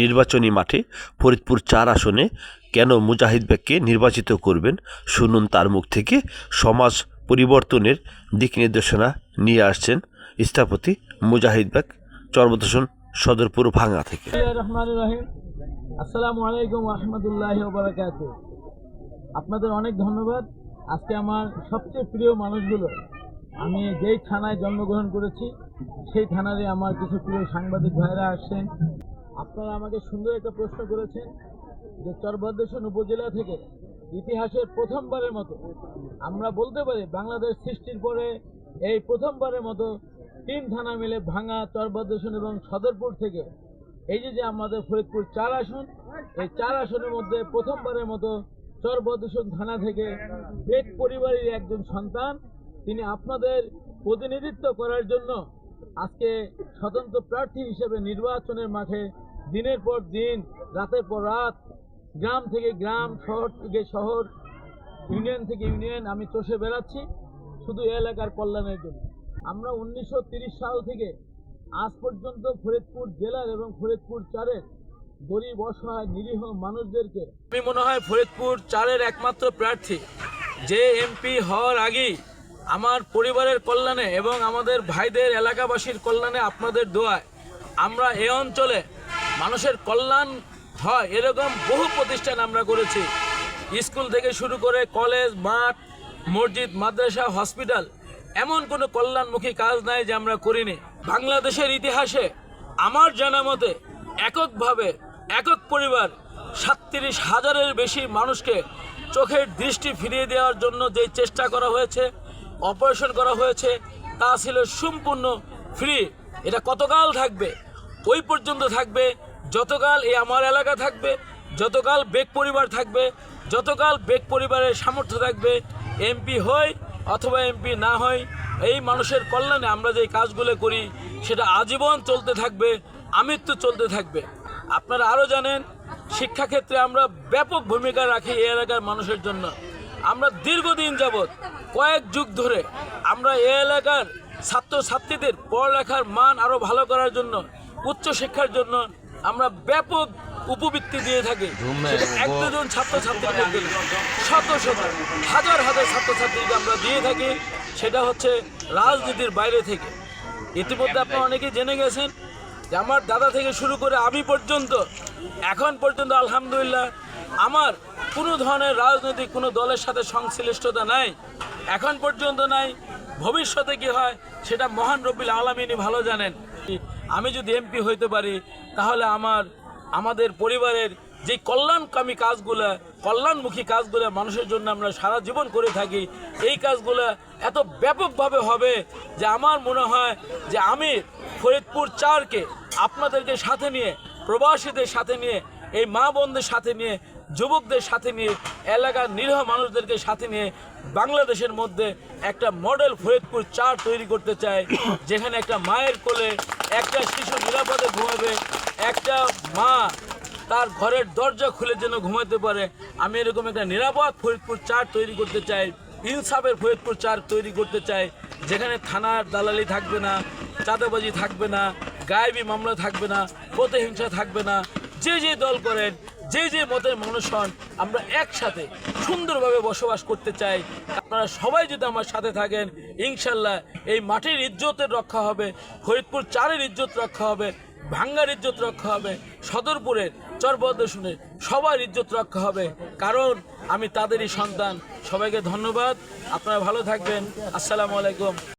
নির্বাচনী মাঠে ফরিদপুর ৪ আসনে কেন মুজাহিদ বেগকে নির্বাচিত করবেন, শুনুন তার মুখ থেকে। সমাজ পরিবর্তনের দিক নির্দেশনা নিয়ে আসছেন স্থপতি মুজাহিদ বেগ, চরবদর্শন, সদরপুর, ভাঙ্গা থেকে। আসসালামু আলাইকুম ওয়া রাহমাতুল্লাহি ওয়া বারাকাতুহু। আপনাদের অনেক ধন্যবাদ। আজকে আমার সবচেয়ে প্রিয় মানুষগুলো, আমি যেই থানায় জন্মগ্রহণ করেছি সেই থানারে আমার কিছু প্রিয় সাংবাদিক ভাইরা আসছেন। আপনারা আমাকে সুন্দর একটা প্রশ্ন করেছেন যে চরবদ্রেশন উপজেলা থেকে ইতিহাসের প্রথমবারের মতো, আমরা বলতে পারি বাংলাদেশ সৃষ্টির পরে এই প্রথমবারের মতো 3 থানা মিলে ভাঙ্গা, চরবদ্রেশন এবং সদরপুর থেকে এই যে আমাদের ফরিদপুর 4 আসন, এই 4 আসনের মধ্যে প্রথমবারের মতো চরবদ্রেশন থানা থেকে বেগ পরিবারের একজন সন্তান, তিনি আপনাদের প্রতিনিধিত্ব করার জন্য আজকে স্বতন্ত্র প্রার্থী হিসেবে নির্বাচনের মাঠে দিনের পর দিন, রাতের পর রাত, গ্রাম থেকে গ্রাম, শহর থেকে শহর, ইউনিয়ন থেকে ইউনিয়ন আমি চষে বেড়াচ্ছি শুধু এলাকার কল্যাণের জন্য। আমরা 1930 সাল থেকে আজ পর্যন্ত ফরিদপুর জেলার এবং ফরিদপুর 4-এর গরিব, অসহায়, নিরীহ মানুষদেরকে, আমি মনে হয় ফরিদপুর 4-এর একমাত্র প্রার্থী যে এমপি হওয়ার আগেই আমার পরিবারের কল্যাণে এবং আমাদের ভাইদের, এলাকাবাসীর কল্যাণে, আপনাদের দোয়ায় আমরা এই অঞ্চলে মানুষের কল্যাণ হয় এরকম বহু প্রতিষ্ঠান আমরা করেছি। স্কুল থেকে শুরু করে কলেজ, মাঠ, মসজিদ, মাদ্রাসা, হসপিটাল, এমন কোনো কল্যাণমুখী কাজ নাই যে আমরা করিনি। বাংলাদেশের ইতিহাসে আমার জানা মতে এককভাবে একক পরিবার 37,000-এর বেশি মানুষকে চোখের দৃষ্টি ফিরিয়ে দেওয়ার জন্য যে চেষ্টা করা হয়েছে, অপারেশন করা হয়েছে, তা ছিল সম্পূর্ণ ফ্রি। এটা কতকাল থাকবে? ওই পর্যন্ত থাকবে যতকাল এই আমার এলাকা থাকবে, যতকাল বেগ পরিবার থাকবে, যতকাল বেগ পরিবারের সামর্থ্য থাকবে। এমপি হই অথবা এমপি না হয়, এই মানুষের কল্যাণে আমরা যে কাজগুলো করি সেটা আজীবন চলতে থাকবে, আমৃত্যু চলতে থাকবে। আপনারা আরও জানেন, শিক্ষাক্ষেত্রে আমরা ব্যাপক ভূমিকা রাখি এই এলাকার মানুষের জন্য। আমরা দীর্ঘদিন যাবৎ, কয়েক যুগ ধরে আমরা এই এলাকার ছাত্রছাত্রীদের পড়ালেখার মান আরও ভালো করার জন্য, উচ্চশিক্ষার জন্য আমরা ব্যাপক উপবৃত্তি দিয়ে থাকি। এক দুজন ছাত্রছাত্রীকে শত শত হাজার হাজার ছাত্রছাত্রীকে আমরা দিয়ে থাকি, সেটা হচ্ছে রাজনীতির বাইরে থেকে। ইতিমধ্যে আপনারা অনেকেই জেনে গেছেন যে আমার দাদা থেকে শুরু করে আমি পর্যন্ত, এখন পর্যন্ত আলহামদুলিল্লাহ আমার কোনো ধরনের রাজনৈতিক কোনো দলের সাথে সংশ্লিষ্টতা নাই, এখন পর্যন্ত নাই। ভবিষ্যতে কি হয় সেটা মহান রব্বিল আলামিনই ভালো জানেন। আমি যদি এমপি হইতে পারি তাহলে আমাদের পরিবারের যে কল্যাণকামী কাজগুলো, কল্যাণমুখী কাজগুলো মানুষের জন্য আমরা সারা জীবন করে থাকি, এই কাজগুলো এত ব্যাপকভাবে হবে যে আমার মনে হয় যে আমি ফরিদপুর 4-কে আপনাদেরকে সাথে নিয়ে, প্রবাসীদের সাথে নিয়ে, এই মা বোনদের সাথে নিয়ে, যুবকদের সাথে নিয়ে, এলাকার নিরীহ মানুষদেরকে সাথে নিয়ে বাংলাদেশের মধ্যে একটা মডেল ফরিদপুর 4 তৈরি করতে চাই, যেখানে একটা মায়ের কোলে একটা শিশু নিরাপদে ঘুমাবে, একটা মা তার ঘরের দরজা খুলে যেন ঘুমাতে পারে। আমি এরকম একটা নিরাপদ ফরিদপুর 4 তৈরি করতে চাই, ইনসাফের ফরিদপুর 4 তৈরি করতে চাই, যেখানে থানার দালালি থাকবে না, চাঁদাবাজি থাকবে না, গায়েবী মামলা থাকবে না, প্রতিহিংসা থাকবে না। যে যে দল করেন, যে যে মতের মানুষ হন, আমরা একসাথে সুন্দরভাবে বসবাস করতে চাই। আপনারা সবাই যদি আমার সাথে থাকেন, ইনশাল্লাহ এই মাটির ইজ্জতের রক্ষা হবে, ফরিদপুর 4-এর ইজ্জত রক্ষা হবে, ভাঙ্গার ইজ্জত রক্ষা হবে, সদরপুরের, চরবদ্রেশনের সবার ইজ্জত রক্ষা হবে, কারণ আমি তাদেরই সন্তান। সবাইকে ধন্যবাদ, আপনারা ভালো থাকবেন। আসসালামু আলাইকুম।